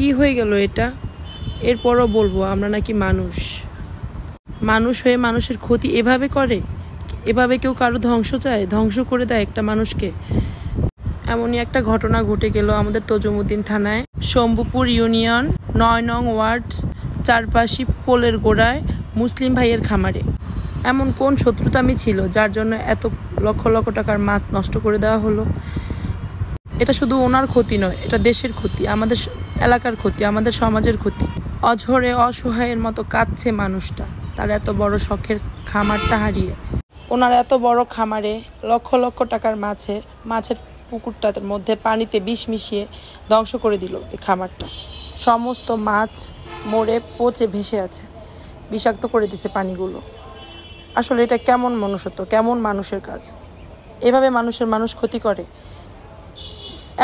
কি হয়ে গেল এটা? এরপরও বলবো আমরা নাকি মানুষ? মানুষ হয়ে মানুষের ক্ষতি এভাবে করে? এভাবে কেউ কারো ধ্বংস চায়? ধ্বংস করে দেয় একটা মানুষকে? এমনই একটা ঘটনা ঘটে গেল আমাদের তজুমুদ্দিন থানায়, শম্ভুপুর ইউনিয়ন ৯ নং ওয়ার্ড চারপাশি পোলের গোড়ায় মুসলিম ভাইয়ের খামারে। এমন কোন শত্রুতামি ছিল যার জন্য এত লক্ষ লক্ষ টাকার মাছ নষ্ট করে দেওয়া হলো? এটা শুধু ওনার ক্ষতি নয়, এটা দেশের ক্ষতি, আমাদের এলাকার ক্ষতি, আমাদের সমাজের ক্ষতি। অঝরে অসহায়ের মতো কাঁদছে মানুষটা তার এত বড় শখের খামারটা হারিয়ে। ওনার এত বড় খামারে লক্ষ লক্ষ টাকার মাছের পুকুরটার মধ্যে পানিতে বিষ মিশিয়ে ধ্বংস করে দিল এই খামারটা। সমস্ত মাছ মরে পচে ভেসে আছে, বিষাক্ত করে দিছে পানিগুলো। আসলে এটা কেমন মনুষ্যত্ব, কেমন মানুষের কাজ? এভাবে মানুষ ক্ষতি করে?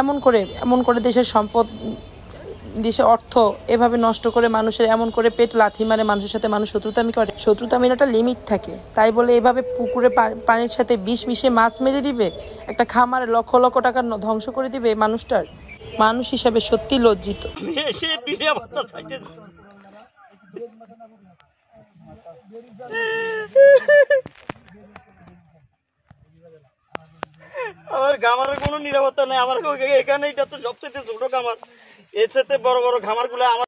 এমন করে দেশের সম্পদ, দেশের অর্থ এভাবে নষ্ট করে মানুষের এমন করে পেট লাথি মারে, মানুষের সাথে মানুষ শত্রুতামি করে? শত্রুতামির একটা লিমিট থাকে, তাই বলে এভাবে পুকুরে পানির সাথে বিষ মিশিয়ে মাছ মেরে দিবে, একটা খামারে লক্ষ লক্ষ টাকা ধ্বংস করে দিবে মানুষটার? মানুষ হিসাবে সত্যি লজ্জিত। আমার খামারের কোনো নিরাপত্তা নেই। আমার এখানে এটা তো সবচেয়ে ছোট খামার, এর সাথে বড় বড় খামার গুলো আমার